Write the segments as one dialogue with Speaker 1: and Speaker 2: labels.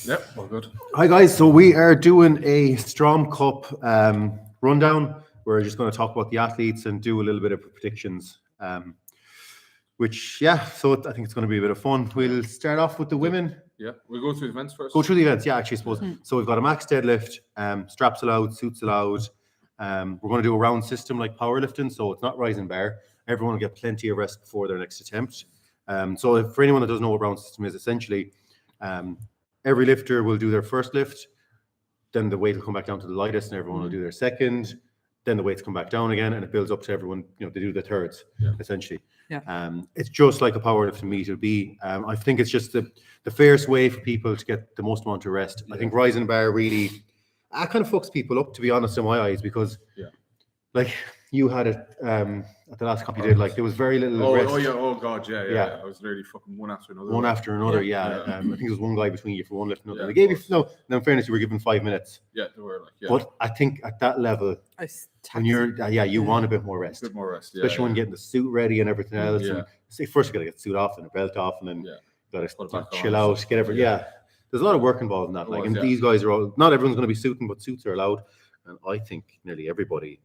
Speaker 1: Yep, all good.
Speaker 2: Hi guys, so we are doing a Strom Cup rundown. We're just going to talk about the athletes and do a little bit of predictions. So I think it's going to be a bit of fun. We'll start off with the women.
Speaker 1: Yeah, we'll go through the events first.
Speaker 2: Go through the events, yeah, actually, I suppose. So we've got a max deadlift, straps allowed, suits allowed. We're going to do a round system like powerlifting, so it's not rise and bar. Everyone will get plenty of rest before their next attempt. So for anyone that doesn't know what round system is, essentially, every lifter will do their first lift, then the weight will come back down to the lightest, and everyone will do their second. Then the weights come back down again, and it builds up to everyone. They do the thirds, essentially.
Speaker 3: Yeah.
Speaker 2: It's just like a powerlifting meet will be. I think it's just the fairest way for people to get the most amount of rest. I think rise and bar really, kind of fucks people up, to be honest, in my eyes, because like you had it at the last comp you did, like there was very little rest.
Speaker 1: Oh god, yeah. I was literally fucking one after another.
Speaker 2: I think there was one guy between you for one lift and another. They gave you in fairness, you were given 5 minutes.
Speaker 1: Yeah, they were
Speaker 2: But I think at that level, when you're you want a bit more rest. Especially when getting the suit ready and everything else. And say first you gotta get the suit off and the belt off, and then you gotta chill out, get everything. There's a lot of work involved in that. Like, and these guys are all, not everyone's gonna be suiting, but suits are allowed. And I think nearly everybody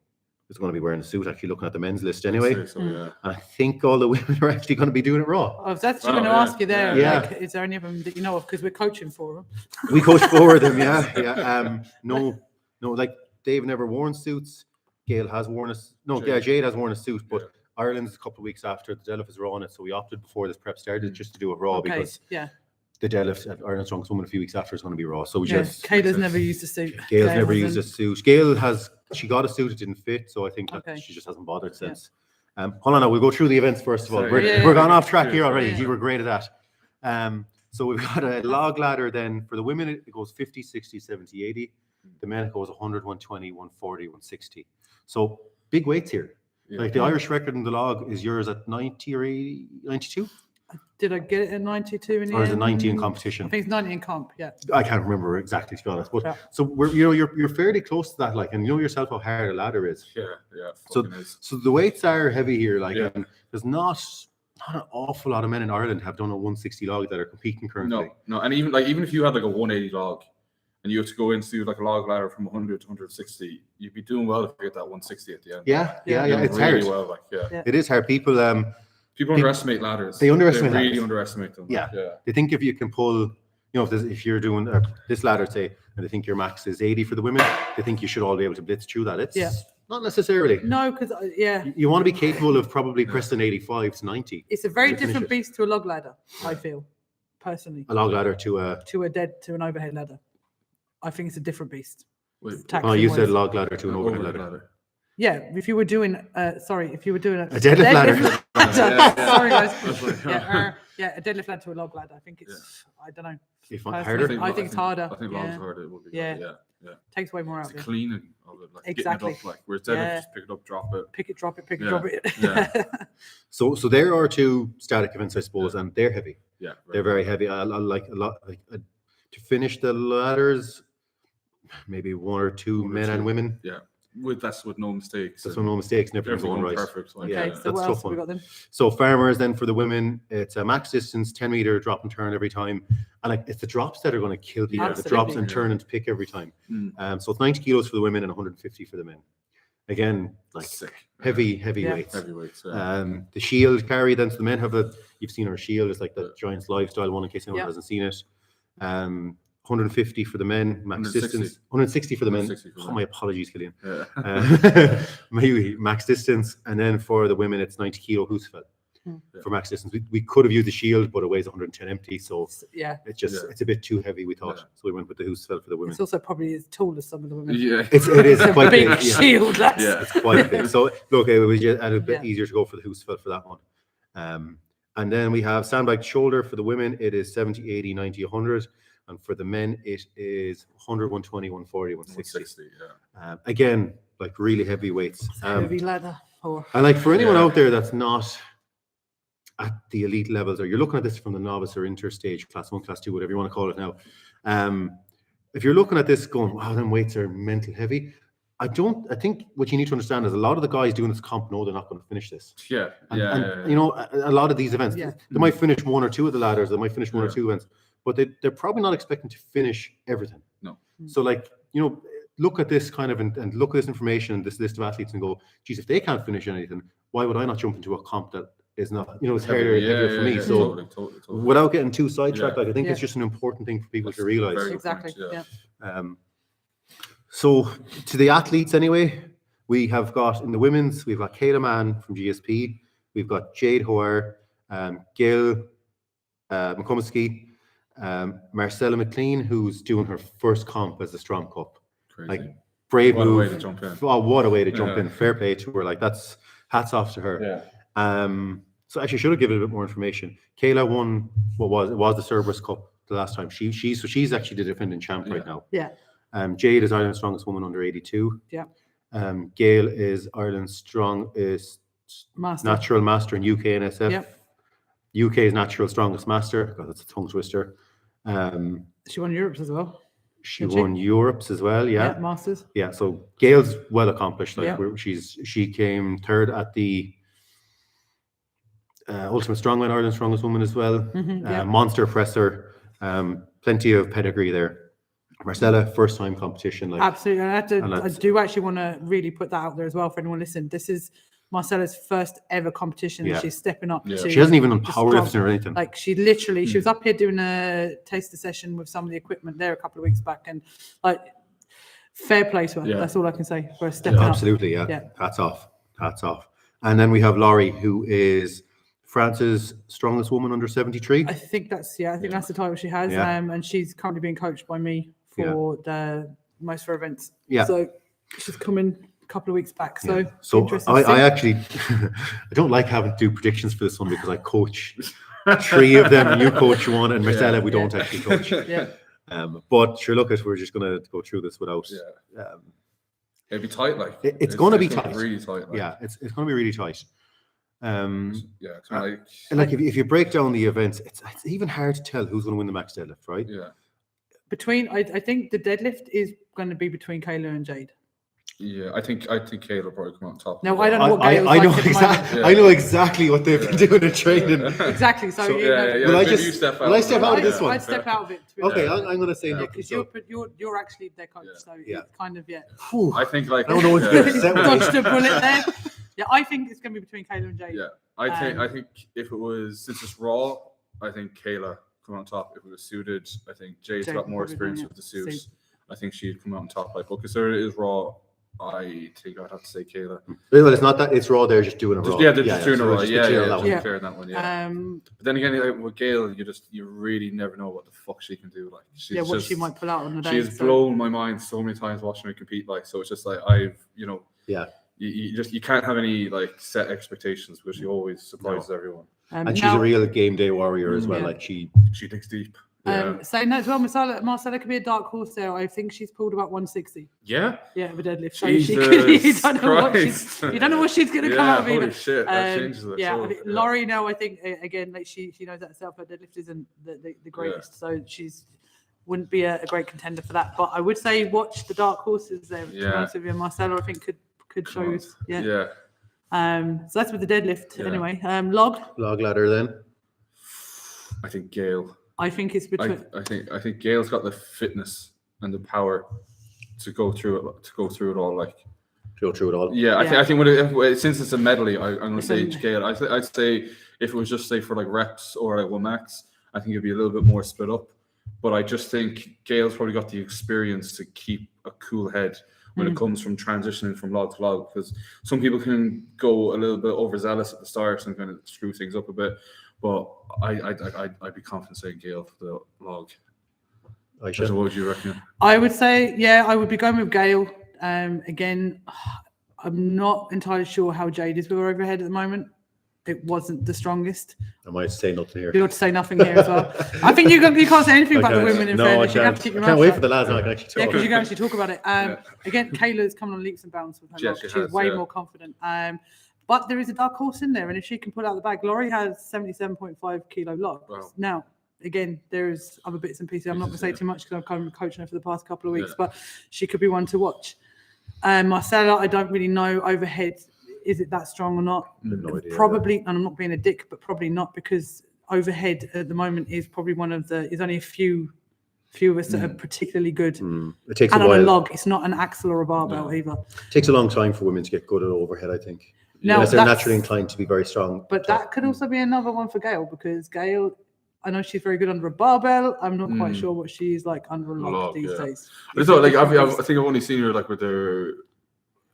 Speaker 2: is going to be wearing a suit, actually looking at the men's list anyway. And I think all the women are actually going to be doing it raw.
Speaker 3: I was actually going to ask you there, like, is there any of them that you know of? Because we're coaching for them.
Speaker 2: We coach for them, No, like they've never worn suits. Gail has worn Jade has worn a suit, but Ireland's a couple of weeks after the deadlift is raw on it, so we opted before this prep started just to do it raw because the deadlift at Ireland's Strongest Woman a few weeks after is going to be raw. So we just
Speaker 3: Kayla's never used a suit.
Speaker 2: Gail's never used a suit. Gail she got a suit, it didn't fit, so I think that she just hasn't bothered since. Hold on now, we'll go through the events first of all. We're gone off track here already. You were great at that. So we've got a log ladder then. For the women, it goes 50, 60, 70, 80. The men, it goes 100, 120, 140, 160. So big weights here. Like the Irish record in the log is yours at 90 or 80, 92?
Speaker 3: Did I get it at 92 in the
Speaker 2: end? Or is it 90 in competition?
Speaker 3: I think it's 90 in comp,
Speaker 2: I can't remember exactly, to be honest. But so we're you're fairly close to that, like, and you know yourself how hard a ladder is. So the weights are heavy here, like, and there's not an awful lot of men in Ireland have done a 160 log that are competing currently.
Speaker 1: No, and even if you had like a 180 log and you have to go into like a log ladder from 100 to 160, you'd be doing well if you get that 160 at the end.
Speaker 2: It's
Speaker 1: really
Speaker 2: hard.
Speaker 1: Well,
Speaker 2: it is hard. People
Speaker 1: underestimate ladders.
Speaker 2: They underestimate
Speaker 1: really underestimate them.
Speaker 2: They think if you can pull, if you're doing this ladder, say, and they think your max is 80 for the women, they think you should all be able to blitz through that. It's not necessarily.
Speaker 3: No, because
Speaker 2: you want to be capable of probably pressing 85 to 90.
Speaker 3: It's a very different beast to a log ladder, I feel, personally.
Speaker 2: A log ladder to
Speaker 3: an overhead ladder. I think it's a different beast.
Speaker 2: You said log ladder to an overhead ladder.
Speaker 3: Yeah, if you were doing a
Speaker 2: deadlift ladder.
Speaker 3: Sorry, guys. A deadlift ladder to a log ladder. I think it's I don't know. I think it's harder.
Speaker 1: I think log's harder. It would be. Yeah.
Speaker 3: Takes way more out
Speaker 1: of it. Cleaning of it, like
Speaker 3: exactly.
Speaker 1: It up, like whereas deadlift, just pick it up, drop it.
Speaker 3: Pick it, drop it.
Speaker 2: So there are two static events, I suppose, and they're heavy.
Speaker 1: Yeah,
Speaker 2: they're very heavy. I like a lot. To finish the ladders, maybe one or two men and women.
Speaker 1: Yeah. With no mistakes.
Speaker 2: That's with no mistakes, never going right.
Speaker 1: Perfect.
Speaker 3: So that's tough one. We got them?
Speaker 2: So farmers then for the women, it's a max distance, 10-meter drop and turn every time. And like it's the drops that are going to kill people.
Speaker 3: Absolutely.
Speaker 2: The drops and turn and pick every time. So it's 90 kilos for the women and 150 for the men. Again, like heavy weights.
Speaker 1: Heavy weights.
Speaker 2: The shield carry then, so the men have you've seen our shield, it's like the Giants Lifestyle one in case anyone hasn't seen it. 150 for the men, max distance. 160 for the men. My apologies, Cilléin. Maybe max distance, and then for the women, it's 90 kilo Husfeld for max distance. We could have used the shield, but it weighs 110 empty, so it's a bit too heavy. We thought, so we went with the Husfeld for the women.
Speaker 3: It's also probably as tall as some of the women.
Speaker 2: Yeah, it is quite
Speaker 3: big shield.
Speaker 2: It's quite big. So look, it was just a bit easier to go for the Husfeld for that one. And then we have sandbag shoulder for the women. It is 70, 80, 90, 100. And for the men, it is 100, 120, 140, 160. Again, like really heavy weights.
Speaker 3: Heavy ladder.
Speaker 2: And like for anyone out there that's not at the elite levels, or you're looking at this from the novice or interstage, class 1, class 2, whatever you want to call it now. If you're looking at this going, wow, them weights are mental heavy. I think what you need to understand is a lot of the guys doing this comp know they're not going to finish this.
Speaker 1: Yeah.
Speaker 2: You know, a lot of these events, they might finish one or two of the ladders, they might finish one or two events. but they're probably not expecting to finish everything.
Speaker 1: No.
Speaker 2: So look at this kind of and look at this information and this list of athletes and go, geez, if they can't finish anything, why would I not jump into a comp that is not, it's heavier for me? So
Speaker 1: totally.
Speaker 2: without getting too sidetracked, I think it's just an important thing for people to realize.
Speaker 3: Exactly.
Speaker 2: So to the athletes anyway, we have got in the women's, we've got Kayla Mann from GSP, we've got Jade Hoare, Gail McComiskey, Marcella McLean, who's doing her first comp as the Strom Cup.
Speaker 1: Crazy.
Speaker 2: Brave
Speaker 1: what
Speaker 2: move.
Speaker 1: A way to jump in.
Speaker 2: Oh, what a way to jump in. Fair play to her. That's hats off to her.
Speaker 1: Yeah.
Speaker 2: So actually, should have given a bit more information. Kayla won it was the Cerberus Cup the last time. She's actually the defending champ right now.
Speaker 3: Yeah.
Speaker 2: Jade is Ireland's strongest woman under 82.
Speaker 3: Yeah.
Speaker 2: Gail is Ireland's strongest natural master in UK and SF.
Speaker 3: Yep.
Speaker 2: UK's natural strongest master. God, that's a tongue twister.
Speaker 3: She won Europe's as well.
Speaker 2: She won Europe's as well. Yeah.
Speaker 3: Masters.
Speaker 2: Yeah. So Gail's well accomplished.
Speaker 3: Yeah.
Speaker 2: She came third at the Ultimate Strongman, Ireland's strongest woman as well. Monster presser. Plenty of pedigree there. Marcella, first time competition.
Speaker 3: Absolutely. I do actually want to really put that out there as well for anyone listening. This is Marcella's first ever competition.
Speaker 2: Yeah.
Speaker 3: She's stepping up.
Speaker 2: Yeah. She hasn't even done powerlifting or anything.
Speaker 3: She literally, she was up here doing a taster session with some of the equipment there a couple of weeks back, and fair play to her. Yeah. That's all I can say for her stepping up.
Speaker 2: Absolutely, yeah. Hats off. And then we have Laurie, who is France's strongest woman under 73.
Speaker 3: I think that's the title she has. And she's currently being coached by me for most of her events. Yeah. So she's coming couple of weeks back, so
Speaker 2: I actually I don't like having to do predictions for this one because I coach 3 of them and you coach 1, and Marcella we don't actually coach. But sure, look, we're just going to go through this without
Speaker 1: it'd be tight,
Speaker 2: it's going to be tight,
Speaker 1: really tight,
Speaker 2: it's going to be really tight.
Speaker 1: Kind
Speaker 2: of if you break down the events, it's even hard to tell who's going to win the max deadlift, right?
Speaker 3: I think the deadlift is going to be between Kayla and Jade.
Speaker 1: Yeah, I think Kayla will probably come on top.
Speaker 3: No, I don't know what Gail's like
Speaker 2: know exactly. I know exactly what they've been doing in training.
Speaker 3: Exactly. So
Speaker 2: will I step out of this one?
Speaker 3: I'd step out of it.
Speaker 2: Okay, I'm going to say no
Speaker 3: because you're actually their coach, so it's kind of
Speaker 1: I think
Speaker 2: I don't know what to do.
Speaker 3: Dodged a bullet there. Yeah, I think it's going to be between Kayla and Jade.
Speaker 1: Yeah, I think if it was, since it's raw, I think Kayla come on top. If it was suited, I think Jade's got more experience with the suits. I think she'd come out on top. But considering it is raw, I think I'd have to say Kayla.
Speaker 2: Well, it's not that it's raw. They're just doing it raw.
Speaker 1: They're just doing it raw. Fair in that one. But then again, with Gail, you really never know what the fuck she can do.
Speaker 3: What she might pull out on the day.
Speaker 1: She's blown my mind so many times watching her compete. So it's just you can't have any set expectations because she always surprises everyone.
Speaker 2: And she's a real game day warrior as well. She
Speaker 1: digs deep.
Speaker 3: Saying that as well, Marcella could be a dark horse there. I think she's pulled about 160.
Speaker 1: Yeah,
Speaker 3: with a deadlift.
Speaker 1: So you
Speaker 3: don't know what she's going to come out of either.
Speaker 1: Holy shit, that changes it.
Speaker 3: Laurie, now I think again, she knows that herself. Her deadlift isn't the greatest, so she's wouldn't be a great contender for that. But I would say watch the dark horses there. Marcella, I think could show us. So that's with the deadlift anyway. Log
Speaker 2: ladder then.
Speaker 1: I think Gail.
Speaker 3: I think it's between.
Speaker 1: I think Gail's got the fitness and the power to go through it. All.
Speaker 2: Go through it all.
Speaker 1: Yeah, I think since it's a medley, I'm going to say Gail. I'd say if it was just for reps or one max, I think it'd be a little bit more split up. But I just think Gail's probably got the experience to keep a cool head when it comes from transitioning from log to log, because some people can go a little bit overzealous at the start and kind of screw things up a bit. But I'd be confident saying Gail for the log. Ayshea, what would you reckon?
Speaker 3: I would say, I would be going with Gail. Again, I'm not entirely sure how Jade is with her overhead at the moment. It wasn't the strongest.
Speaker 2: I might say nothing here.
Speaker 3: You ought to say nothing here as well. I think you can't say anything about the women in fairness. You have to keep your mouth shut.
Speaker 2: I can't wait for the lads now. I can actually talk.
Speaker 3: Yeah, because you can actually talk about it. Again, Kayla's coming on leaps and bounds with her log. She's way more confident. But there is a dark horse in there, and if she can pull out the bag, Laurie has 77.5 kilo log. Wow. Now, again, there's other bits and pieces. I'm not going to say too much because I've kind of coaching her for the past couple of weeks, but she could be one to watch. Marcella, I don't really know overhead. Is it that strong or not?
Speaker 2: No idea.
Speaker 3: Probably, and I'm not being a dick, but probably not, because overhead at the moment is probably is only a few of us that are particularly good.
Speaker 2: It takes
Speaker 3: and
Speaker 2: a while.
Speaker 3: on a log, it's not an axle or a barbell either.
Speaker 2: It takes a long time for women to get good at overhead, I think.
Speaker 3: No,
Speaker 2: unless they're naturally inclined to be very strong.
Speaker 3: But that could also be another one for Gail, because Gail, I know she's very good under a barbell. I'm not quite sure what she's like under a log these days.
Speaker 1: It's not like I think I've only seen her like with her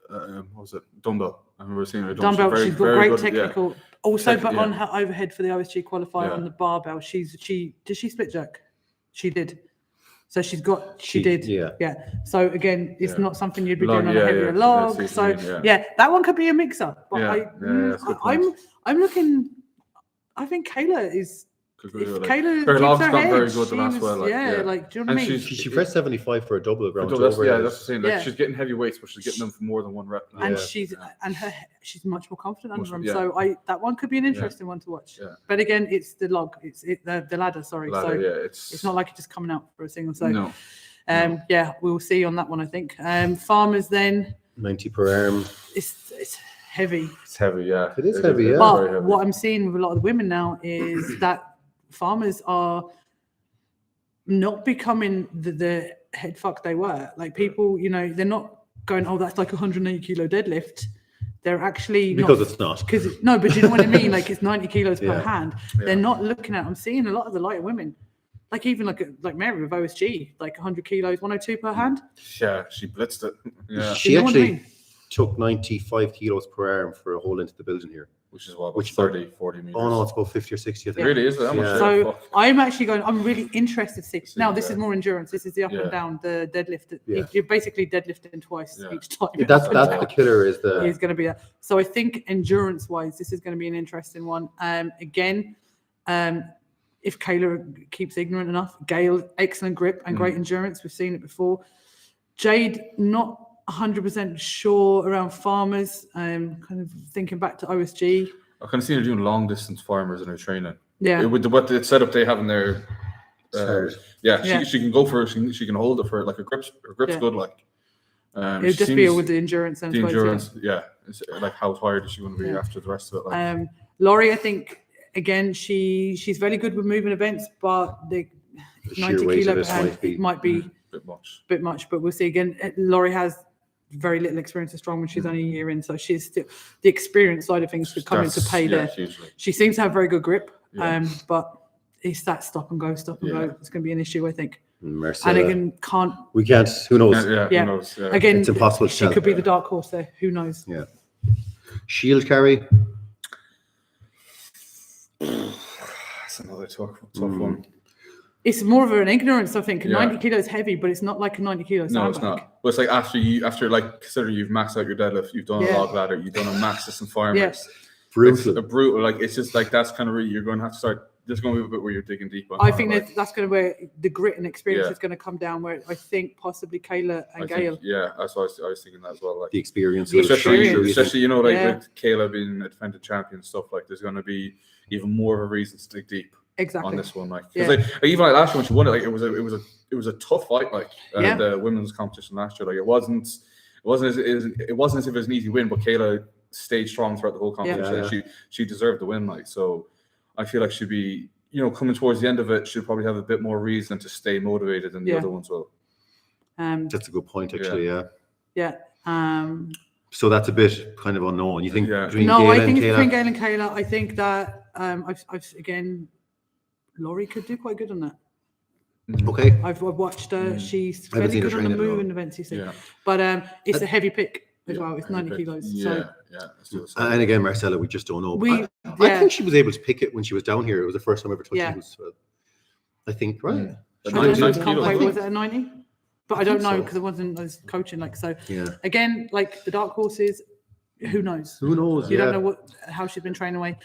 Speaker 1: what was it, dumbbell. I remember seeing her
Speaker 3: dumbbell. She's got great technical. Also, but on
Speaker 1: yeah.
Speaker 3: her overhead for the OSG qualifier on the barbell, she did she split jerk? She did. So she did. Yeah. So again, it's not something you'd be doing on a heavier log. So that one could be a mixer. But I'm looking. I think Kayla is. Kayla
Speaker 1: her log's
Speaker 3: keeps her
Speaker 1: got
Speaker 3: head,
Speaker 1: very good the last while.
Speaker 3: do you know what I mean?
Speaker 2: She pressed 75 for a double ground.
Speaker 1: That's the same. Like, she's getting heavy weights, but she's getting them for more than one rep.
Speaker 3: And she's much more confident under them. So that one could be an interesting one to watch. But again, it's the log. It's the ladder. Sorry. It's not like it's just coming out for a single. So we'll see on that one. I think farmers then
Speaker 2: 90 per arm.
Speaker 3: It's heavy.
Speaker 1: It's heavy. Yeah,
Speaker 2: it is heavy. Yeah.
Speaker 3: But what I'm seeing with a lot of the women now is that farmers are not becoming the head fuck they were. Like people, they're not going, oh, that's like 180 kilo deadlift. They're actually
Speaker 2: because it's not.
Speaker 3: No, but you know what I mean? Like it's 90 kilos per hand. They're not looking at. I'm seeing a lot of the lighter women, like even like Mary with OSG, like 100 kilos, 102 per hand.
Speaker 1: Yeah, she blitzed it. Yeah,
Speaker 2: she actually took 95 kilos per arm for a hole into the building here.
Speaker 1: Which is what, 30, 40 meters.
Speaker 2: Oh no, it's about 50 or 60. I think.
Speaker 1: It really is.
Speaker 3: So I'm actually I'm really interested to see. Now this is more endurance. This is the up and down, the deadlift. You're basically deadlifting twice each time.
Speaker 2: That's the killer. Is
Speaker 3: going to be that. So I think endurance wise, this is going to be an interesting one. Again, if Kayla keeps ignorant enough, Gail, excellent grip and great endurance. We've seen it before. Jade, not 100% sure around farmers. Kind of thinking back to OSG.
Speaker 1: I kind of seen her doing long distance farmers in her training.
Speaker 3: Yeah.
Speaker 1: With the setup they have in there. She can go for it. She can hold it for it. Like her grip's good. Like
Speaker 3: it'll just be with the endurance and
Speaker 1: the endurance. It's like how tired is she going to be after the rest of it? Like.
Speaker 3: Laurie, I think again she's very good with moving events, but the 90 kilo per hand might be bit much. But we'll see. Again, Laurie has very little experience of strong when she's only a year in, so she's still the experience side of things could come into play there. Hugely. She seems to have very good grip, but it's that stop and go. It's going to be an issue, I think.
Speaker 2: Marcella,
Speaker 3: and again,
Speaker 2: we can't. Who knows?
Speaker 1: Who knows? Yeah.
Speaker 3: Again,
Speaker 2: it's impossible.
Speaker 3: She could be the dark horse there. Who knows?
Speaker 2: Yeah. Shield carry.
Speaker 1: That's another tough one.
Speaker 3: It's more of an ignorance, I think. 90 kilos heavy, but it's not like a 90 kilo sandbag.
Speaker 1: No, it's not. But it's like after like consider you've maxed out your deadlift, you've done a log ladder, you've done a max system farmers.
Speaker 2: Brutal.
Speaker 1: It's brutal. Like it's just like that's kind of really you're going to have to start. There's going to be a bit where you're digging deep on.
Speaker 3: I think that's going to where the grit and experience is going to come down. Where I think possibly Kayla and Gail.
Speaker 1: That's what I was thinking that as well. Like
Speaker 2: the experience,
Speaker 1: especially with Kayla being a defended champion and stuff. Like there's going to be even more of a reason to dig deep.
Speaker 3: Exactly.
Speaker 1: On this one, like even like last year when she won it, like it was a tough fight, like the women's competition last year. Like it wasn't as if it was an easy win, but Kayla stayed strong throughout the whole competition. She deserved the win, like so. I feel like she'd be, coming towards the end of it, she'll probably have a bit more reason to stay motivated than the other ones will.
Speaker 2: That's a good point, actually.
Speaker 3: Yeah.
Speaker 2: So that's a bit kind of unknown. You think between
Speaker 3: Gail
Speaker 2: and
Speaker 3: between
Speaker 2: Kayla?
Speaker 3: Gail and Kayla, I think that I've again. Laurie could do quite good on that.
Speaker 2: Okay.
Speaker 3: I've watched her. She's fairly good on the moving events, you see. But it's a heavy pick as well. It's 90 kilos.
Speaker 2: And again, Marcella, we just don't know. I think she was able to pick it when she was down here. It was the first time ever touching it. I think, right?
Speaker 1: 90 kilos.
Speaker 3: Was it a 90? But I don't know because it wasn't as coaching. Like so. Again, like the dark horses. Who knows?
Speaker 2: Who knows?
Speaker 3: You don't know how she's been trained away.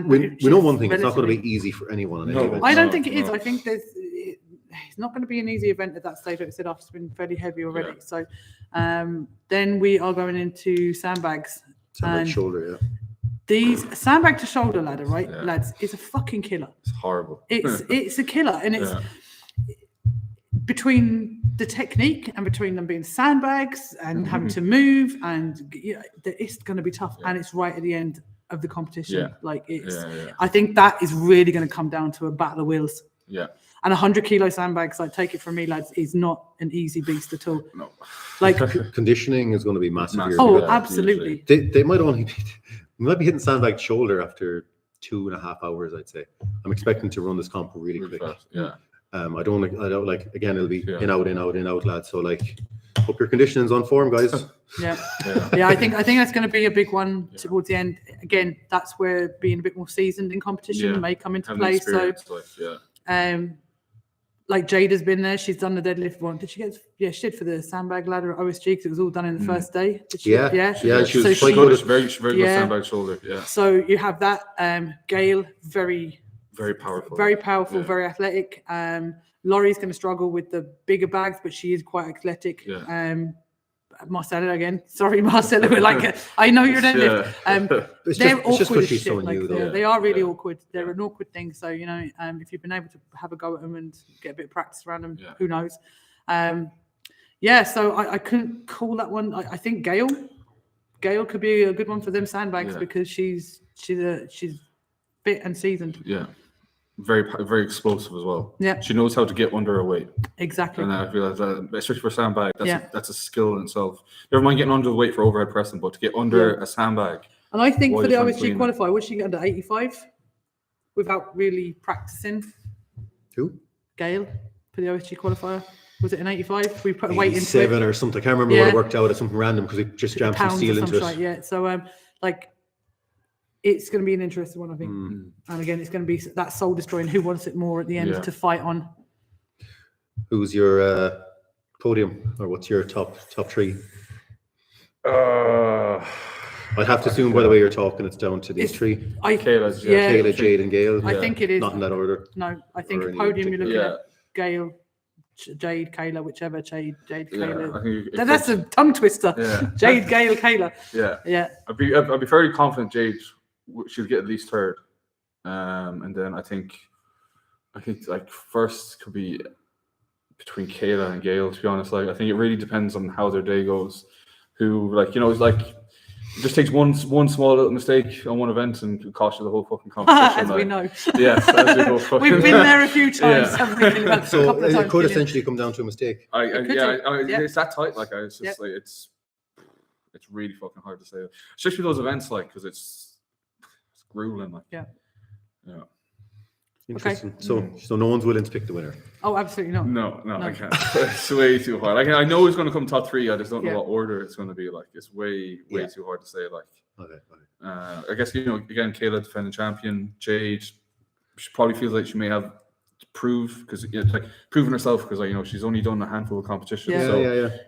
Speaker 2: We know one thing: it's not going to be easy for anyone.
Speaker 3: I don't think it is. I think it's not going to be an easy event at that stage. Like I said, it's been fairly heavy already. So then we are going into sandbags.
Speaker 2: Sandbag shoulder,
Speaker 3: These sandbag to shoulder ladder, right, lads? Is a fucking killer.
Speaker 1: It's horrible.
Speaker 3: It's a killer, and it's. Between the technique and between them being sandbags and having to move, and it's going to be tough. And it's right at the end of the competition.
Speaker 1: Yeah.
Speaker 3: Like it's,
Speaker 1: Yeah.
Speaker 3: I think that is really going to come down to a battle of wills.
Speaker 1: Yeah.
Speaker 3: And 100 kilo sandbags, like take it from me, lads, is not an easy beast at all.
Speaker 1: No.
Speaker 3: Like
Speaker 2: conditioning is going to be massive.
Speaker 1: Massive.
Speaker 2: Here.
Speaker 3: oh,
Speaker 1: Yeah,
Speaker 3: absolutely.
Speaker 2: They might only be, we might be hitting sandbag shoulder after 2.5 hours. I'd say. I'm expecting to run this comp really quick.
Speaker 1: Fast. Yeah.
Speaker 2: I don't like again. It'll be in out, lads. So like, hope your conditioning's on form, guys.
Speaker 3: Yeah. I think that's going to be a big one towards the end. Again, that's where being a bit more seasoned in competition may come into play. So, like Jade has been there. She's done the deadlift one. Did she get? Yeah, she did for the sandbag ladder at OSG because it was all done in the first day. Did she?
Speaker 2: Yeah.
Speaker 1: She was quite good. Very good sandbag shoulder. Yeah.
Speaker 3: So you have that. Gail, very
Speaker 1: powerful.
Speaker 3: Very athletic. Laurie's going to struggle with the bigger bags, but she is quite athletic.
Speaker 1: Yeah.
Speaker 3: Marcella again. Sorry, Marcella. Like, I know you're deadlift. They're awkward as shit. Like, they are really awkward. They're an awkward thing. So, you know, if you've been able to have a go at them and get a bit of practice around them, who knows? So I couldn't call that one. I think Gail could be a good one for them sandbags because she's fit and seasoned.
Speaker 1: Yeah. Very explosive as well.
Speaker 3: Yeah.
Speaker 1: She knows how to get under her weight.
Speaker 3: Exactly.
Speaker 1: And I feel that, especially for sandbag, that's a skill in itself. Never mind getting under the weight for overhead pressing, but to get under a sandbag.
Speaker 3: And I think for the OSG qualifier, would she get under 85 without really practicing?
Speaker 2: Who?
Speaker 3: Gail for the OSG qualifier. Was it an 85? We put a weight into it.
Speaker 2: 7 or something. I can't remember what it worked out as something random because it just jammed some steel into it.
Speaker 3: Yeah. So it's going to be an interesting one, I think. And again, it's going to be that soul destroying. Who wants it more at the end to fight on?
Speaker 2: Who's your podium, or what's your top 3?
Speaker 1: I'd
Speaker 2: have to assume by the way you're talking, it's down to these 3. Kayla, Jade, and Gail.
Speaker 3: I think it is.
Speaker 2: Not in that order.
Speaker 3: No, I think a podium you're looking at Gail, Jade, Kayla, whichever. Jade, Kayla. That's a tongue twister. Yeah. Jade, Gail, Kayla. Yeah.
Speaker 1: I'd be fairly confident Jade she'll get at least third, and then I think like first could be between Kayla and Gail. To be honest, like I think it really depends on how their day goes. Who it's like it just takes one small little mistake on one event and could cost you the whole fucking competition.
Speaker 3: As we know.
Speaker 1: Yes,
Speaker 3: we've been there a few times.
Speaker 2: So it could essentially come down to a mistake.
Speaker 1: It's that tight. Like it's just like it's really fucking hard to say, especially those events, like because it's grueling. Like yeah.
Speaker 2: Interesting. Okay. So no one's willing to pick the winner.
Speaker 3: Oh, absolutely not.
Speaker 1: No, I can't. It's way too hard. Like I know it's going to come top 3. I just don't know what order it's going to be. Like it's way too hard to say. Like I guess again, Kayla defending champion, Jade. She probably feels like she may have to prove because like proving herself because she's only done a handful of competitions.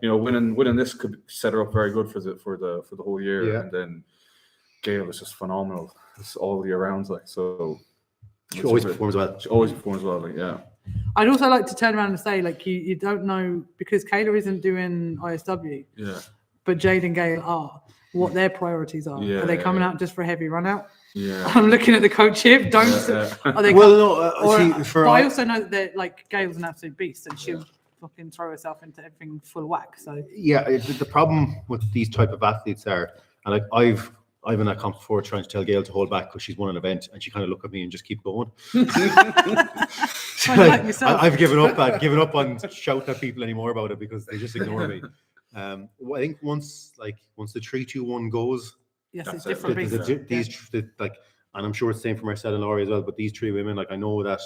Speaker 1: Winning this could set her up very good for the whole year. And then Gail is just phenomenal. It's all year round. Like so.
Speaker 2: She always performs well.
Speaker 1: Like,
Speaker 3: I'd also like to turn around and say, like, you don't know because Kayla isn't doing ISW.
Speaker 1: Yeah.
Speaker 3: But Jade and Gail are. What their priorities are? Are they coming out just for a heavy run out?
Speaker 1: Yeah.
Speaker 3: I'm looking at the coach here. Are they? But I also know that they're like Gail's an absolute beast, and she'll fucking throw herself into everything full whack. So
Speaker 2: the problem with these type of athletes are, and like I've been at comp before trying to tell Gail to hold back because she's won an event and she kind of look at me and just keep going. I've given up on shouting at people anymore about it because they just ignore me. I think once the 3-2-1 goes,
Speaker 3: yes, it's different.
Speaker 2: And I'm sure it's the same for Marcella and Laurie as well. But these 3 women, like I know that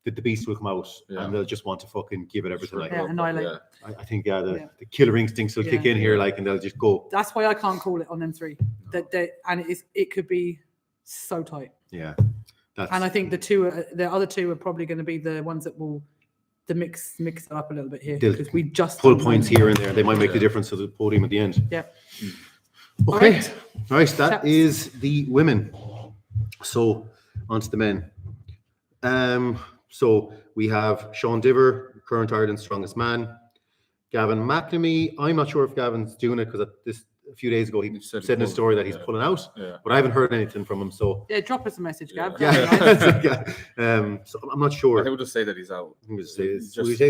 Speaker 2: the beast will come out and they'll just want to fucking give it everything.
Speaker 3: Annihilate.
Speaker 2: I think the killer instincts will kick in here, like, and they'll just go.
Speaker 3: That's why I can't call it on them 3. And it could be so tight.
Speaker 2: Yeah.
Speaker 3: And I think the other two are probably going to be the ones that will mix it up a little bit here because we just
Speaker 2: pull points here and there. They might make the difference to the podium at the end.
Speaker 3: Yeah.
Speaker 2: Okay. All right. That is the women. So on to the men. So we have Sean Diver, current Ireland's strongest man. Gavin McNamee. I'm not sure if Gavin's doing it because a few days ago he said in his story that he's pulling out, but I haven't heard anything from him. So
Speaker 3: drop us a message, Gav.
Speaker 2: So I'm not sure.
Speaker 1: I think we'll just say that he's out.
Speaker 2: Will we say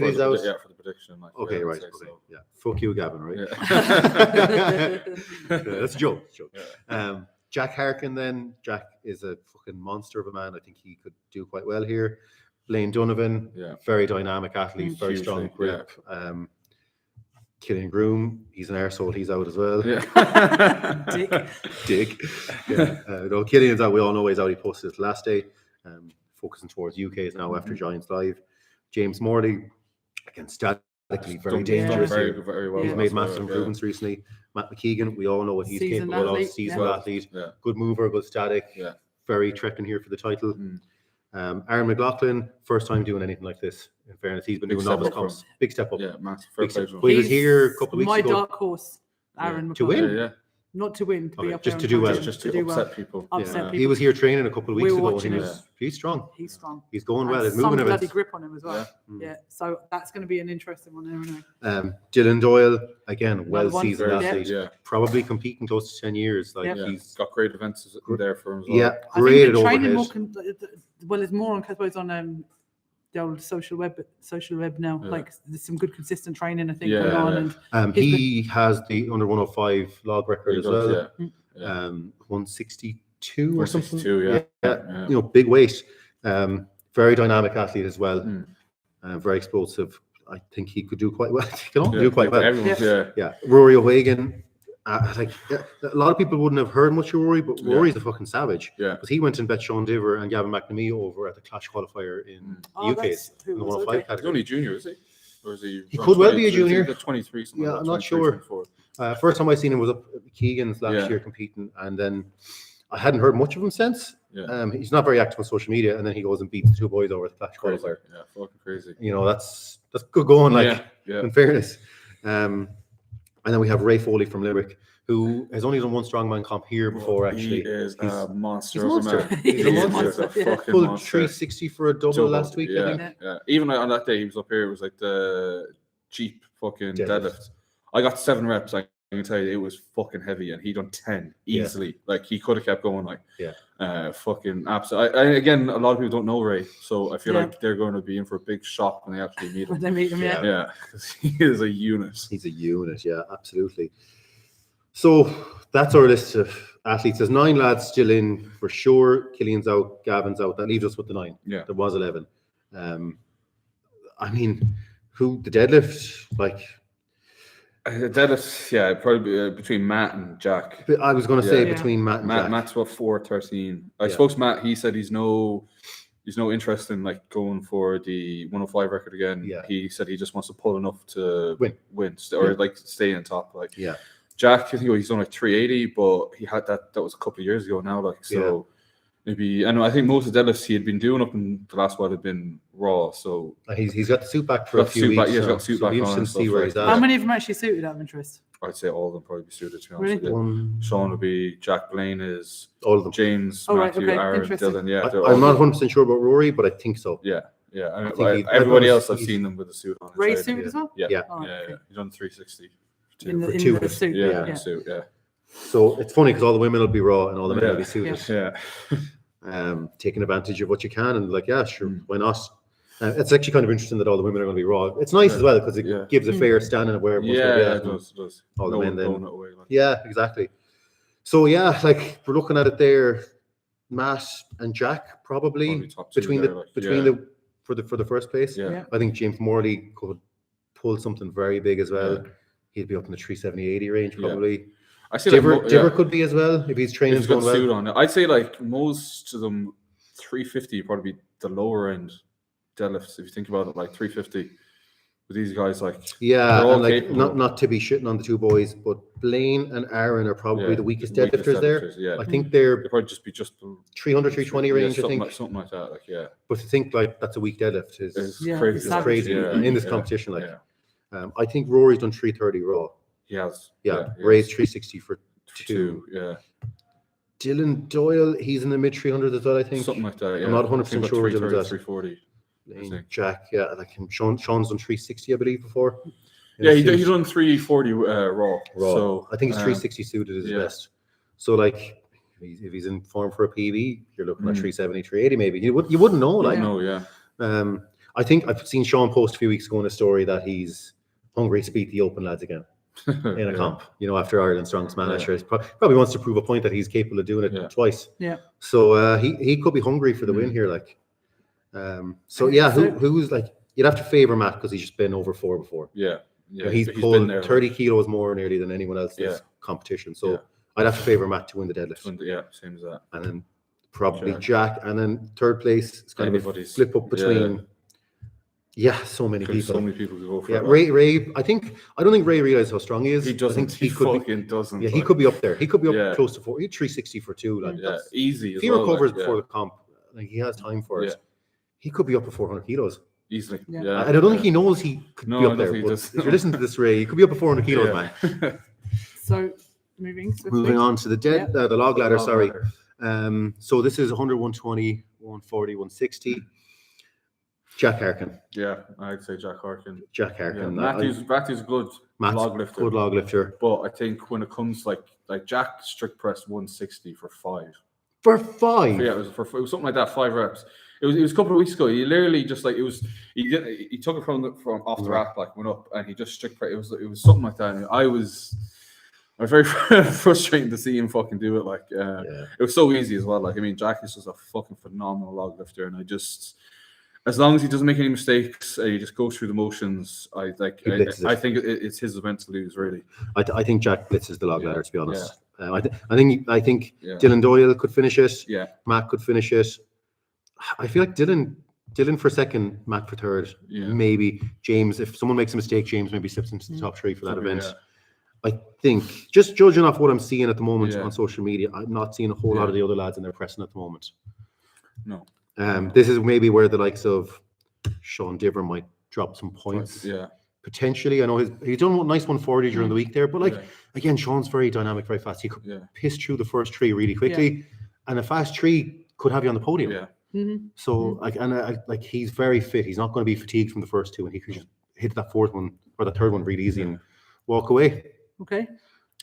Speaker 2: that he's out?
Speaker 1: Yeah, for the prediction. Like,
Speaker 2: okay, right. Okay. So. Yeah. Fuck you, Gavin. Right.
Speaker 1: Yeah.
Speaker 2: That's a joke. Jack Harkin then. Jack is a fucking monster of a man. I think he could do quite well here. Blaine Donovan, very dynamic athlete, very strong grip. Cilléin Groom, he's an arsehole, he's out as well. Dick. No, Cillian's out, we all know he's out, he posted it last day. Focusing towards UKs now after Giants Live. James Morley, again, statically very dangerous here.
Speaker 1: Very well.
Speaker 2: He's made massive improvements recently. Matt McKeegan, we all know what he's capable of. Seasoned athlete, good mover, good static, very threatening here for the title. Aaron McLaughlin, first time doing anything like this. In fairness, he's been doing novice comps. Big step up.
Speaker 1: Yeah, massive.
Speaker 2: He was here a couple of weeks ago.
Speaker 3: My dark horse, Aaron McLaughlin.
Speaker 2: To win?
Speaker 3: Not to win, to be up
Speaker 2: just
Speaker 3: there
Speaker 2: to do well.
Speaker 1: Just to upset people.
Speaker 2: He was here training a couple of weeks ago. He's strong.
Speaker 3: He's strong.
Speaker 2: He's going well. He's
Speaker 3: moving
Speaker 2: moving
Speaker 3: bloody grip on him as well.
Speaker 2: Yeah.
Speaker 3: So that's going to be an interesting one. Anyway.
Speaker 2: Dylan Doyle, again, well-seasoned athlete.
Speaker 1: Yeah.
Speaker 2: Probably competing close to 10 years.
Speaker 1: He's got great events there for him as well.
Speaker 2: Yeah, great
Speaker 3: training
Speaker 2: overhead.
Speaker 3: It's more on, I suppose, on the old social web now. Like there's some good consistent training, I think, going on. And
Speaker 2: he has the under 105 log record as well. 162 or something. You know, big weight. Very dynamic athlete as well. Very explosive. I think he could do quite well. He can all do quite well. Rory O'Hagan. A lot of people wouldn't have heard much of Rory, but Rory's a fucking savage. Because he went and bet Sean Diver and Gavin McNamee over at the Clash qualifier in the UK in the 105 category.
Speaker 1: He's only a junior, is he? Or is he?
Speaker 2: He could well be a junior.
Speaker 1: 23.
Speaker 2: I'm not sure. First time I seen him was up at Keegan's last year competing, and then I hadn't heard much of him since. He's not very active on social media, and then he goes and beats the two boys over at the Clash qualifier.
Speaker 1: Yeah, fucking crazy.
Speaker 2: You know, that's good going. In fairness. And then we have Ray Foley from Limerick, who has only done one strongman comp here before. Actually,
Speaker 1: he is a monster.
Speaker 2: He's a monster. He's a monster. Pulled 360 for a double last week. I think.
Speaker 1: Even on that day he was up here, it was like the cheap fucking deadlift. I got 7 reps. I can tell you, it was fucking heavy, and he done 10 easily. Like he could have kept going. Fucking absolutely. Again, a lot of people don't know Ray, so I feel like they're going to be in for a big shock when they actually meet him.
Speaker 3: When they meet him,
Speaker 1: because he is a unit.
Speaker 2: He's a unit, absolutely. So that's our list of athletes. There's 9 lads still in for sure. Cillian's out, Gavin's out. That leaves us with the 9. There was 11. I mean, who the deadlift like?
Speaker 1: Deadlift, probably between Matt and Jack.
Speaker 2: I was going to say between Matt and Jack.
Speaker 1: Matt's what 4:13. I spoke to Matt. He said he's no interest in like going for the 105 record again. He said he just wants to pull enough to win or like stay on top. Jack, I think he's done like 380, but he had that was a couple of years ago now. Maybe, and I think most of the deadlifts he had been doing up in the last while had been raw. So
Speaker 2: he's got the suit back for a few weeks.
Speaker 1: He's got the suit back on.
Speaker 2: See where he's at.
Speaker 3: How many of them actually suited out of interest?
Speaker 1: I'd say all of them probably be suited. To be honest with you. Sean would be, Jack Blaine is
Speaker 2: all of them.
Speaker 1: James, Matthew, Aaron, Dylan. Yeah,
Speaker 2: I'm not 100% sure about Rory, but I think so.
Speaker 1: Everybody else I've seen them with a suit on.
Speaker 3: Ray suit as well.
Speaker 1: Yeah. He's on 360.
Speaker 3: In the suit.
Speaker 2: So it's funny because all the women will be raw and all the men will be suited. Taking advantage of what you can and why not? It's actually kind of interesting that all the women are going to be raw. It's nice as well because it gives a fair standing of where everyone's going to be.
Speaker 1: It does.
Speaker 2: All the men then. Exactly. So we're looking at it there. Matt and Jack probably between the for the first place. I think James Morley could pull something very big as well. He'd be up in the 370-80 range probably. I see Diver could be as well if he's training going well.
Speaker 1: Suit on. I'd say like most of them 350 probably be the lower end deadlifts if you think about it, like 350 with these guys
Speaker 2: and not to be shitting on the two boys, but Blaine and Aaron are probably the weakest deadlifters there. I think they'll
Speaker 1: probably just be
Speaker 2: 300 320 range. I think
Speaker 1: something like that.
Speaker 2: But to think like that's a weak deadlift is crazy in this competition. I think Rory's done 330 raw.
Speaker 1: He has.
Speaker 2: Ray's 360 for 2.
Speaker 1: Dylan
Speaker 2: Doyle, he's in the mid 300s as well, I think.
Speaker 1: Something like that,
Speaker 2: I'm not 100% sure where Dylan's at.
Speaker 1: 340.
Speaker 2: Jack, like him. Sean's done 360, I believe, before.
Speaker 1: He's done 340 raw. So
Speaker 2: I think he's 360 suited is his best. So like, if he's in form for a PB, you're looking at 370, 380 maybe. You wouldn't know, like.
Speaker 1: No,
Speaker 2: I think I've seen Sean post a few weeks ago in a story that he's hungry to beat the open lads again. in a comp, after Ireland's strongest man last year. He probably wants to prove a point that he's capable of doing it twice.
Speaker 3: Yeah.
Speaker 2: So he could be hungry for the win here, like. Who's like, you'd have to favour Matt because he's just been over 4 before.
Speaker 1: Yeah.
Speaker 2: He's pulled 30 kilos more nearly than anyone else in this competition. So I'd have to favour Matt to win the deadlift.
Speaker 1: Yeah, same as that.
Speaker 2: And then probably Jack. And then third place is kind of a flip up between. Yeah, so many people.
Speaker 1: So many people could go for
Speaker 2: it. Ray. I don't think Ray realizes how strong he is.
Speaker 1: He doesn't. He fucking doesn't.
Speaker 2: Yeah, he could be up there. He could be up close to 4. He's 360 for 2. Like,
Speaker 1: easy.
Speaker 2: If he recovers before the comp, like he has time for it. He could be up to 400 kilos.
Speaker 1: Easily.
Speaker 2: Yeah. I don't think he knows he could be up there. But if you're listening to this, Ray, he could be up to 400 kilos, man.
Speaker 3: So moving
Speaker 2: on to the log ladder. Sorry. So this is 100, 120, 140, 160. Jack Harkin.
Speaker 1: Yeah, I'd say Jack Harkin.
Speaker 2: Yeah,
Speaker 1: Matthew's good log lifter.
Speaker 2: Good log lifter.
Speaker 1: But I think when it comes like Jack strict pressed 160 for 5.
Speaker 2: For 5?
Speaker 1: Yeah, it was something like that, 5 reps. It was a couple of weeks ago. He literally just like he took it from off the rack, like went up, and he just strict pressed. It was something like that. And I was very frustrating to see him fucking do it. Like it was so easy as well. Like, I mean, Jack is just a fucking phenomenal log lifter, and as long as he doesn't make any mistakes, he just goes through the motions. I think it's his event to lose, really.
Speaker 2: I think Jack blitzes the log ladder, to be honest. I think Dylan Doyle could finish it.
Speaker 1: Yeah,
Speaker 2: Matt could finish it. I feel like Dylan for second, Matt for third. Yeah. Maybe James. If someone makes a mistake, James maybe slips into the top 3 for that event. Yeah. I think, just judging off what I'm seeing at the moment on social media, I'm not seeing a whole lot of the other lads in their pressing at the moment.
Speaker 1: No.
Speaker 2: This is maybe where the likes of Sean Diver might drop some points.
Speaker 1: Yeah.
Speaker 2: Potentially. I know he's done a nice 140 during the week there, but again, Sean's very dynamic, very fast. He could piss through the first 3 really quickly, and a fast 3 could have you on the podium.
Speaker 3: Yeah. Mm-hmm.
Speaker 2: So he's very fit. He's not going to be fatigued from the first 2, and he could just hit that 4th one or the 3rd one really easy and walk away.
Speaker 3: Okay.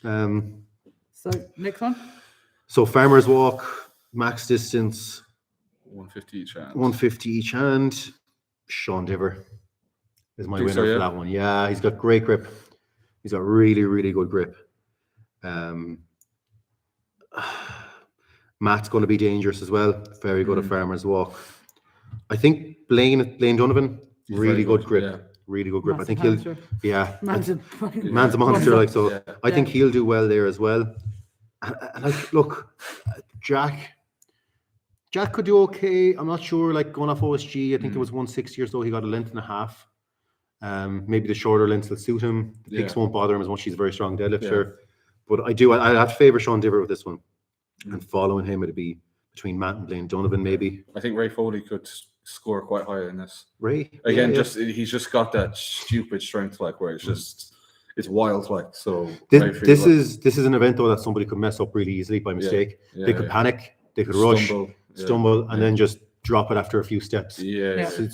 Speaker 3: So next one.
Speaker 2: So farmer's walk, max distance,
Speaker 1: 150 each hand.
Speaker 2: 150 each hand. Sean Diver is my winner for that one. Yeah, he's got great grip. He's got really, really good grip. Matt's going to be dangerous as well. Very good at farmer's walk. I think Blaine Donovan, really good grip. Yeah. Really good grip.
Speaker 3: Massive
Speaker 2: I think man's a monster. Like, so I think he'll do well there as well. And look, Jack could do okay. I'm not sure, like going off OSG, I think it was 160 or so. He got a length and a half. Maybe the shorter lengths will suit him. The picks won't bother him as much. He's a very strong deadlifter. But I have to favour Sean Diver with this one. And following him, it'd be between Matt and Blaine Donovan, maybe.
Speaker 1: I think Ray Foley could score quite high in this.
Speaker 2: Ray?
Speaker 1: Again, he's just got that stupid strength, like, where it's wild, like. So
Speaker 2: this is an event, though, that somebody could mess up really easily by mistake. They could panic, they could rush, stumble, and then just drop it after a few steps.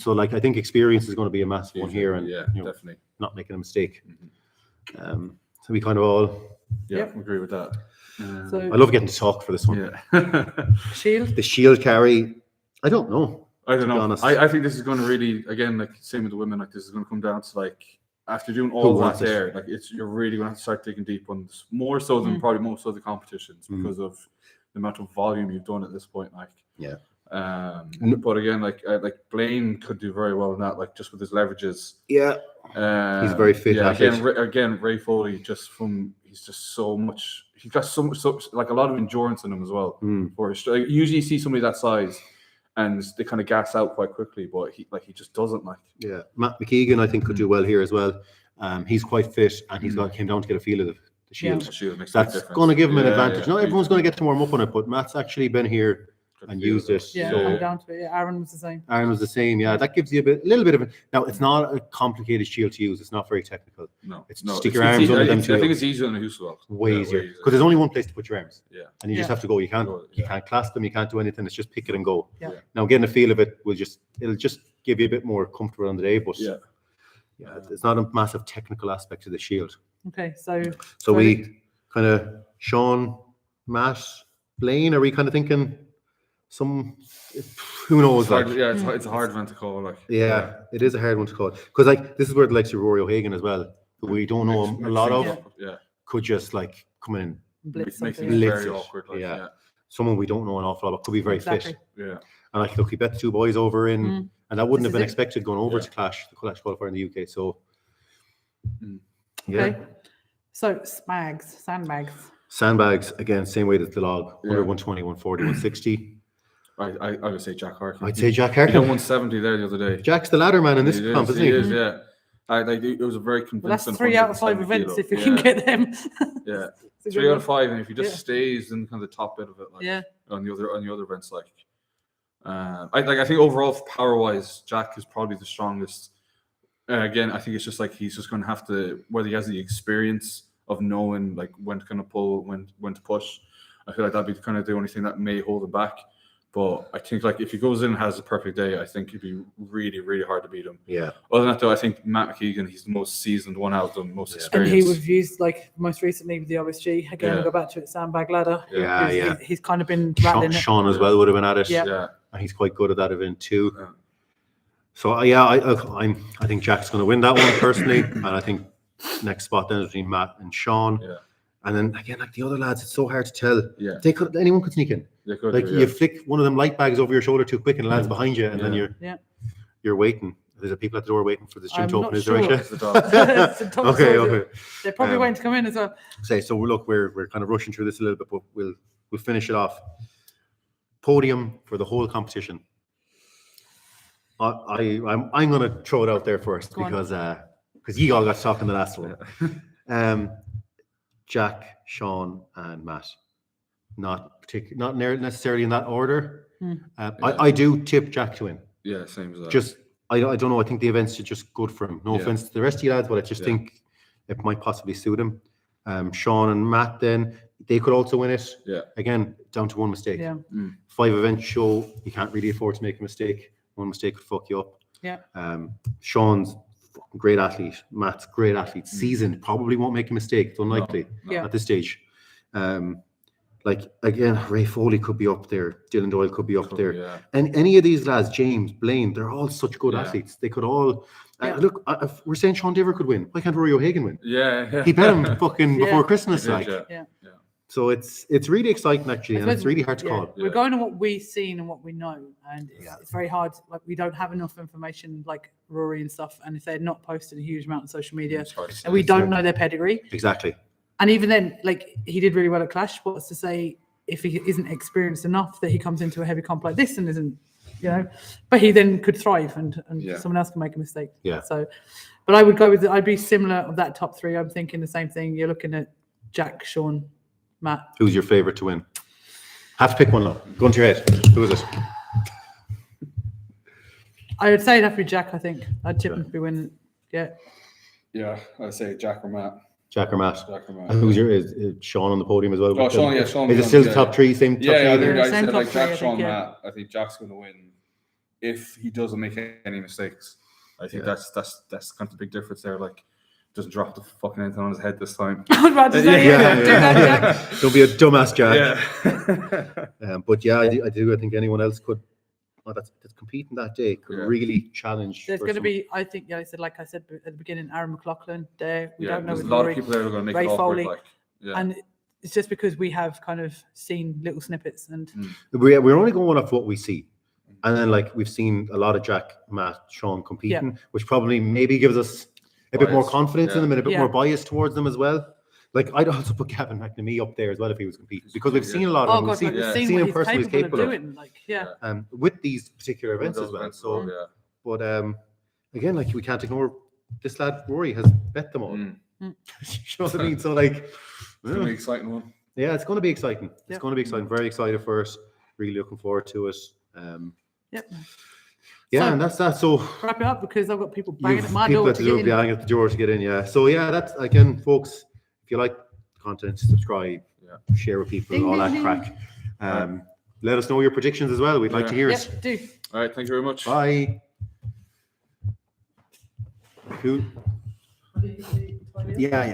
Speaker 2: So like, I think experience is going to be a massive one here, and
Speaker 1: definitely
Speaker 2: not making a mistake. So we kind of all
Speaker 1: agree with that.
Speaker 2: So, I love getting to talk for this one.
Speaker 3: Shield?
Speaker 2: The shield carry, I don't know.
Speaker 1: I think this is going to really, again, like same with the women, like this is going to come down to like, after doing all that there, like you're really going to have to start digging deep ones, more so than probably most of the competitions because of the amount of volume you've done at this point. Like, but again, like Blaine could do very well in that, like just with his leverages.
Speaker 2: Yeah. He's very fit.
Speaker 1: Again, Ray Foley, he's just so much. He's got so like a lot of endurance in him as well. Usually, you see somebody that size, and they kind of gas out quite quickly, but he just doesn't like.
Speaker 2: Yeah, Matt McKeegan, I think, could do well here as well. He's quite fit, and he's came down to get a feel of the shield.
Speaker 1: The shield makes
Speaker 2: That's going to give him an advantage. Not everyone's going to get to warm up on it, but Matt's actually been here and used it.
Speaker 3: Yeah, so down to it. Yeah, Aaron was the same.
Speaker 2: Yeah, that gives you a little bit of it. Now, it's not a complicated shield to use. It's not very technical.
Speaker 1: No,
Speaker 2: stick your arms under them.
Speaker 1: I think it's easier than a hoose wall.
Speaker 2: Way easier because there's only one place to put your arms.
Speaker 1: Yeah,
Speaker 2: and you just have to go. You can't clasp them. You can't do anything. It's just pick it and go.
Speaker 3: Yeah.
Speaker 2: Now, getting a feel of it it'll just give you a bit more comfortable on the day. But it's not a massive technical aspect to the shield.
Speaker 3: Okay, so
Speaker 2: we kind of Sean, Matt, Blaine. Are we kind of thinking? Who knows?
Speaker 1: It's a hard one to call. Like,
Speaker 2: it is a hard one to call because like this is where the likes of Rory O'Hagan as well. who we don't know a lot of,
Speaker 1: Yeah.
Speaker 2: could just like come in and
Speaker 3: Blitz
Speaker 1: Make
Speaker 3: something.
Speaker 1: things
Speaker 2: blitz
Speaker 1: very
Speaker 2: it.
Speaker 1: awkward. Like,
Speaker 2: Yeah.
Speaker 1: yeah.
Speaker 2: someone we don't know an awful lot about, could be very
Speaker 3: Exactly.
Speaker 2: fit.
Speaker 1: Yeah.
Speaker 2: And like, look, he bet 2 boys over in, and that wouldn't
Speaker 3: This
Speaker 2: have been
Speaker 3: is it.
Speaker 2: expected going over
Speaker 1: Yeah.
Speaker 2: to Clash, the Clash qualifier in the UK. So,
Speaker 3: Okay. So sandbags.
Speaker 2: Sandbags, again, same way that the log,
Speaker 1: Yeah.
Speaker 2: 120, 140, 160.
Speaker 1: I would say Jack Harkin.
Speaker 2: I'd say Jack
Speaker 1: He done
Speaker 2: Harkin.
Speaker 1: 170 there the other day.
Speaker 2: Jack's the ladder man in this
Speaker 1: He
Speaker 2: comp,
Speaker 1: is,
Speaker 2: isn't
Speaker 1: he
Speaker 2: he?
Speaker 1: is, yeah. It was a very
Speaker 3: Well,
Speaker 1: convincing.
Speaker 3: that's 3 out of 5
Speaker 1: 170
Speaker 3: events
Speaker 1: kilo.
Speaker 3: if you
Speaker 1: Yeah.
Speaker 3: can get them.
Speaker 1: Yeah,
Speaker 3: It's a
Speaker 1: 3
Speaker 3: good
Speaker 1: out
Speaker 3: one.
Speaker 1: of 5, and if he just
Speaker 3: Yeah.
Speaker 1: stays in kind of the top bit of it, like
Speaker 3: Yeah.
Speaker 1: on the other events, like, I think overall power wise, Jack is probably the strongest. Again, I think it's just like he's just going to have to, whether he has the experience of knowing like when to kind of pull, when to push. I feel like that'd be kind of the only thing that may hold him back. But I think like if he goes in and has a perfect day, I think it'd be really, really hard to beat him.
Speaker 2: Yeah.
Speaker 1: Other than that, though, I think Matt McKeegan, he's the most seasoned one out of them, most
Speaker 3: And
Speaker 1: experienced.
Speaker 3: he was used like most recently with the OSG. Again,
Speaker 1: Yeah.
Speaker 3: we'll go back to it, sandbag ladder.
Speaker 2: Yeah, yeah.
Speaker 3: He's kind of been
Speaker 2: Sean,
Speaker 3: rattling it.
Speaker 2: Sean as well would have been at it.
Speaker 3: Yeah.
Speaker 1: Yeah.
Speaker 2: And he's quite good at that event too.
Speaker 1: Yeah.
Speaker 2: So I think Jack's going to win that one personally, and I think next spot then is between Matt and Sean.
Speaker 1: Yeah.
Speaker 2: And then again, like the other lads, it's so hard to tell.
Speaker 1: Yeah.
Speaker 2: Anyone could sneak in.
Speaker 1: They could
Speaker 2: Like
Speaker 1: do,
Speaker 2: you flick one of them light bags over your shoulder too quick, and it lands behind you, and then
Speaker 1: Yeah.
Speaker 2: you're waiting. There's people at the door waiting for this gym
Speaker 3: I'm
Speaker 2: to open.
Speaker 3: not
Speaker 2: Is there,
Speaker 3: sure.
Speaker 2: Ayshea?
Speaker 1: It's the dog.
Speaker 3: It's the top
Speaker 2: Okay,
Speaker 3: side.
Speaker 2: okay.
Speaker 3: They're probably
Speaker 2: Um,
Speaker 3: waiting to come in as well.
Speaker 2: So look, we're kind of rushing through this a little bit, but we'll finish it off. Podium for the whole competition. I'm going to throw it out there first
Speaker 3: Go on.
Speaker 2: because you all got to talk in the last one. Jack, Sean, and Matt. Not necessarily in that order. I do tip Jack to win.
Speaker 1: Yeah, same as that.
Speaker 2: Just I don't know. I think the events are just good for him. No offense to the rest of you lads, but I just think it might possibly suit him. Sean and Matt, then they could also win it.
Speaker 1: Yeah.
Speaker 2: Again, down to one mistake.
Speaker 3: Yeah.
Speaker 2: 5 events show you can't really afford to make a mistake. One mistake could fuck you up.
Speaker 3: Yeah.
Speaker 2: Sean's fucking great athlete. Matt's great athlete. Seasoned, probably won't make a mistake. It's unlikely
Speaker 3: Yeah.
Speaker 2: at this stage. Like again, Ray Foley could be up there. Dylan Doyle could be up there.
Speaker 1: Yeah.
Speaker 2: And any of these lads, James, Blaine, they're all such good
Speaker 1: Yeah.
Speaker 2: athletes. They could all
Speaker 3: Yeah.
Speaker 2: look. If we're saying Sean Diver could win. Why can't Rory O'Hagan win?
Speaker 1: Yeah.
Speaker 2: He bet him fucking
Speaker 3: Yeah.
Speaker 2: before Christmas,
Speaker 1: He did,
Speaker 2: like.
Speaker 1: yeah.
Speaker 3: Yeah.
Speaker 2: So it's really exciting actually, and it's really hard to
Speaker 3: Yeah.
Speaker 2: call.
Speaker 3: We're
Speaker 1: Yeah.
Speaker 3: going on what we've seen and what we know, and
Speaker 2: Yeah.
Speaker 3: it's very hard. Like we don't have enough information, like Rory and stuff, and if they're not posted a huge amount on social media,
Speaker 1: It's hard to say.
Speaker 3: and we don't know their pedigree,
Speaker 2: Exactly.
Speaker 3: and even then, like he did really well at Clash. What's to say if he isn't experienced enough that he comes into a heavy comp like this and isn't, but he then could thrive and
Speaker 1: Yeah.
Speaker 3: someone else can make a mistake.
Speaker 2: Yeah.
Speaker 3: So, but I would go with I'd be similar of that top 3. I'm thinking the same thing. You're looking at Jack, Sean, Matt.
Speaker 2: Who's your favorite to win? Have to pick one now. Go into your head. Who is it?
Speaker 3: I would say it'd have to be Jack. I think I'd tip him to be winning. Yeah.
Speaker 1: Yeah, I'd say Jack or Matt.
Speaker 2: Jack or Matt?
Speaker 1: Jack or Matt.
Speaker 2: And who's your is Sean on the podium as well?
Speaker 1: Oh, Sean, yeah, Sean.
Speaker 2: Is it still the top 3? Same top 3?
Speaker 1: Yeah, I
Speaker 2: there?
Speaker 1: think I
Speaker 3: Same
Speaker 1: said
Speaker 3: top
Speaker 1: like
Speaker 3: three, I
Speaker 1: Jack,
Speaker 3: think,
Speaker 1: Sean,
Speaker 3: yeah.
Speaker 1: Matt. I think Jack's going to win if he doesn't make any mistakes. I think that's kind of the big difference there. Like, doesn't drop the fucking anything on his head this time.
Speaker 3: I would rather say, do that, Jack.
Speaker 2: Don't be a dumbass, Jack.
Speaker 1: Yeah.
Speaker 2: But yeah, I do. I think anyone else could. That's competing that day could really challenge.
Speaker 3: There's
Speaker 2: for
Speaker 3: going to
Speaker 2: some-
Speaker 3: be, I think, like I said at the beginning, Aaron McLaughlin there. We don't know
Speaker 1: there's
Speaker 3: with
Speaker 1: a lot
Speaker 3: Rory.
Speaker 1: of people there who are going to make
Speaker 3: Ray
Speaker 1: it awkward.
Speaker 3: Foley.
Speaker 1: Like, yeah.
Speaker 3: And it's just because we have kind of seen little snippets and
Speaker 2: We're only going off what we see. And then, like, we've seen a lot of Jack, Matt, Sean competing, which probably maybe gives us a bit more
Speaker 1: Bias,
Speaker 2: confidence in them and a bit
Speaker 3: Yeah.
Speaker 2: more bias towards them as well. Like, I'd also put Gavin McNamee up there as well if he was competing, because we've seen a lot of
Speaker 3: oh
Speaker 2: him.
Speaker 3: god,
Speaker 2: We've
Speaker 3: we've
Speaker 2: seen,
Speaker 3: seen
Speaker 2: seen
Speaker 3: what
Speaker 2: him
Speaker 3: he's
Speaker 2: personally
Speaker 3: capable of doing. Like,
Speaker 2: with these particular events
Speaker 1: Those
Speaker 2: as well.
Speaker 1: events
Speaker 2: So,
Speaker 1: as well,
Speaker 2: but again, like, we can't ignore this lad Rory has bet them all.
Speaker 1: Mm.
Speaker 2: You know what I mean? So, like,
Speaker 1: It's going to be an exciting one.
Speaker 2: yeah, it's going to be exciting. It's
Speaker 3: Yep.
Speaker 2: going to be exciting. Very excited for it. Really looking forward to it.
Speaker 3: Yep.
Speaker 2: Yeah,
Speaker 3: So-
Speaker 2: and that's that. So
Speaker 3: Wrap it up because I've got people banging
Speaker 2: you've
Speaker 3: at my
Speaker 2: people
Speaker 3: door
Speaker 2: that
Speaker 3: to
Speaker 2: do
Speaker 3: get
Speaker 2: be
Speaker 3: in.
Speaker 2: banging at the door to get in. Yeah. So yeah, that's again, folks. If you like the content, subscribe, share with people,
Speaker 3: Ding,
Speaker 2: all that
Speaker 3: ding,
Speaker 2: crack. Let us know your predictions as well. We'd like to hear it.
Speaker 3: Yep, do.
Speaker 1: All right, thank you very much.
Speaker 2: Bye. Cool. Yeah.